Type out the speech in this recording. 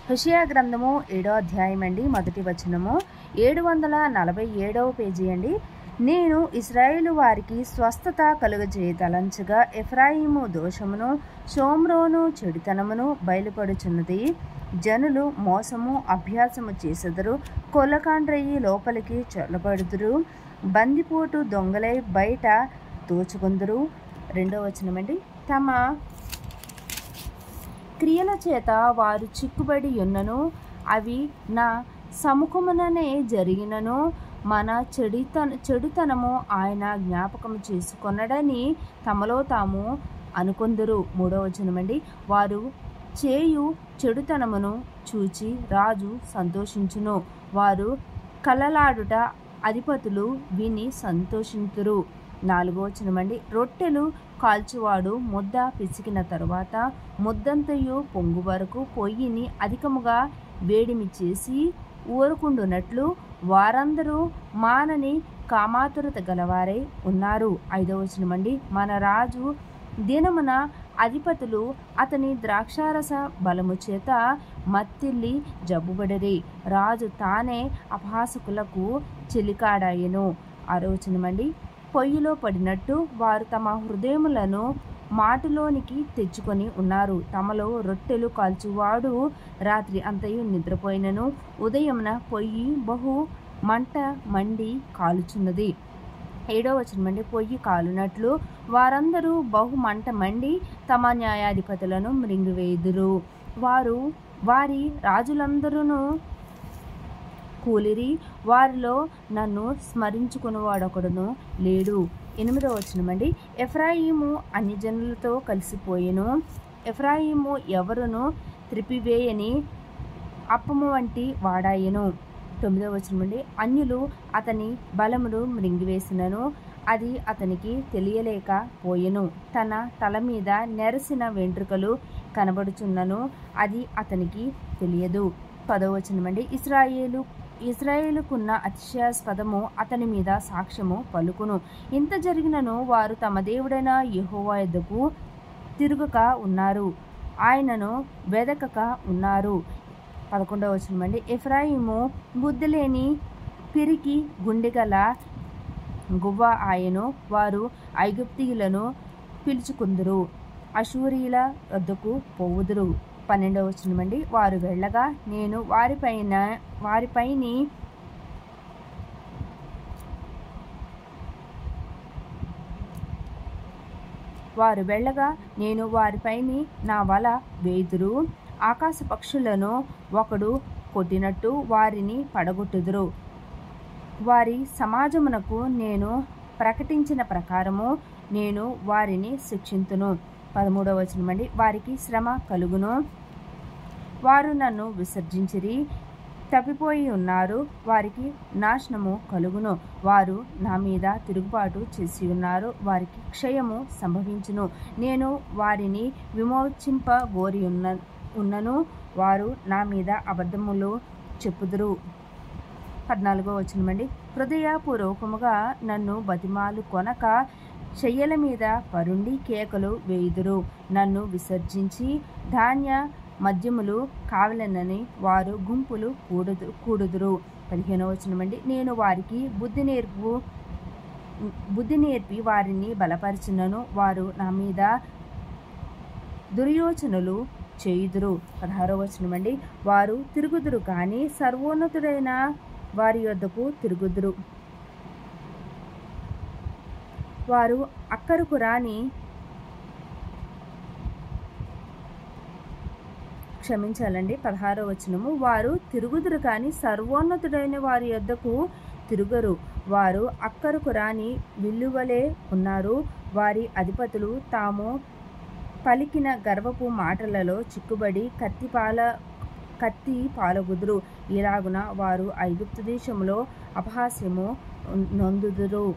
హోషేయ గ్రంథము 7వ అధ్యాయం అండి, మొదటి వచనము, 747వ పేజీ అండి. నేను ఇశ్రాయేలు వారికి స్వస్థత కలుగజేయతలంచగా ఎఫ్రాయిము దోషమును షోమ్రోను చెడుతనమును బయలుపడుచున్నది. జనులు మోసము అభ్యాసము చేసెదరు, కొల్లకాండ్రయ్యి లోపలికి చొల్లబడుదురు, బందిపోటు దొంగలై బయట దోచుకుందురు. 2వ వచనం అండి. తమ క్రియల చేత వారు చిక్కుబడి ఉన్నను, అవి నా సముఖముననే జరిగినను, మన చెడుతనము ఆయన జ్ఞాపకం చేసుకొనడని తమలో తాము అనుకొందురు. 3వ వచనం అండి. వారు చేయు చెడుతనమును చూచి రాజు సంతోషించును, వారు కలలాడుట అధిపతులు విని సంతోషింతురు. 4వ వచనం అండి. రొట్టెలు కాల్చువాడు ముద్ద పిసికిన తరువాత ముద్దంతయు పొంగు వరకు పొయ్యిని అధికముగా వేడిమి చేసి ఊరకుండునట్లు వారందరూ మానని కామాతురత గలవారై ఉన్నారు. 5వ వచనం అండి. మన రాజు దినమున అధిపతులు అతని ద్రాక్షారస బలము చేత మత్తిల్లి జబ్బుబడిరి, రాజు తానే అపహాసకులకు చెలికాడాయెను. 6వ వచనం అండి. పొయ్యిలో పడినట్టు వారు తమ హృదయములను మాటులోనికి తెచ్చుకొని ఉన్నారు. తమలో రొట్టెలు కాల్చువాడు రాత్రి అంతయు నిద్రపోయినను ఉదయమున పొయ్యి బహు మంట మండి కాలుచున్నది. 7వ వచనం అండి. పొయ్యి కాలునట్లు వారందరూ బహు మంట మండి తమ న్యాయాధిపతులను మృంగివేయుదురు, వారి రాజులందరూ కూలిరి, వారిలో నన్ను స్మరించుకునేవాడొకడును లేడు. 8వ వచనం అండి. ఎఫ్రాయిము అన్ని జనులతో కలిసిపోయెను, ఎఫ్రాయిము ఎవరును త్రిపివేయని అప్పము వంటి వాడాయెను. 9వ వచనం అండి. అన్యులు అతని బలమును మృంగివేసినను అది అతనికి తెలియలేక పోయెను, తన తల మీద నెరసిన వెంట్రుకలు కనబడుచున్నను అది అతనికి తెలియదు. 10వ వచనం అండి. ఇశ్రాయేలుకున్న అతిశయాస్పదము అతని మీద సాక్ష్యము పలుకును, ఇంత జరిగినను వారు తమ దేవుడైన యెహోవా యొద్దకు తిరుగక ఉన్నారు, ఆయనను వెదకక ఉన్నారు. 11వ వచనం అండి. ఎఫ్రాయిము బుద్ధిలేని పిరికి గుండెగల గువ్వ ఆయను, వారు ఐగుప్తీయులను పిలుచుకుందురు, అషూరీయుల వద్దకు పోవుదురు. 12వ వచనం అండి. వారు వెళ్ళగా నేను వారిపైని నా వల వేయుదురు, ఆకాశ పక్షులను ఒకడు కొట్టినట్టు వారిని పడగొట్టుదురు, వారి సమాజమునకు నేను ప్రకటించిన ప్రకారము నేను వారిని శిక్షింతును. 13వ వచనం అండి. వారికి శ్రమ కలుగును, వారు నన్ను విసర్జించిరి, తప్పిపోయి ఉన్నారు, వారికి నాశనము కలుగును, వారు నా మీద తిరుగుబాటు చేసి ఉన్నారు, వారికి క్షయము సంభవించును, నేను వారిని విమోచింపగోరి ఉన్నను, వారు నా మీద అబద్ధములు చెప్పుదురు. 14వ వచనం అండి. హృదయపూర్వకముగా నన్ను బతిమాలు కొనక శయ్యల మీద పరుండి కేకలు వేయుదురు, నన్ను విసర్జించి ధాన్య మద్యములు కావలెనని వారు గుంపులు కూడుదురు. 15వ వచనం అండి. నేను వారికి బుద్ధి నేర్పి వారిని బలపరిచినను, వారు నా మీద దుర్యోచనలు చేయుదురు. 16వ వచనం అండి. వారు తిరుగుదురు కానీ సర్వోన్నతుడైన వారి యొద్దకు తిరుగుదురు, వారు అక్కరకు రాని క్షమించాలండి. 16వ వచనము. వారు తిరుగుదురు కానీ సర్వోన్నతుడైన వారి యొద్దకు తిరుగరు, వారు అక్కరకు రాని విల్లువలే ఉన్నారు, వారి అధిపతులు తాము పలికిన గర్వపు మాటలలో చిక్కుబడి కత్తి పాలగుదురు, ఇలాగున వారు ఐగుప్తు దేశములో అపహాస్యము నొందుదురు.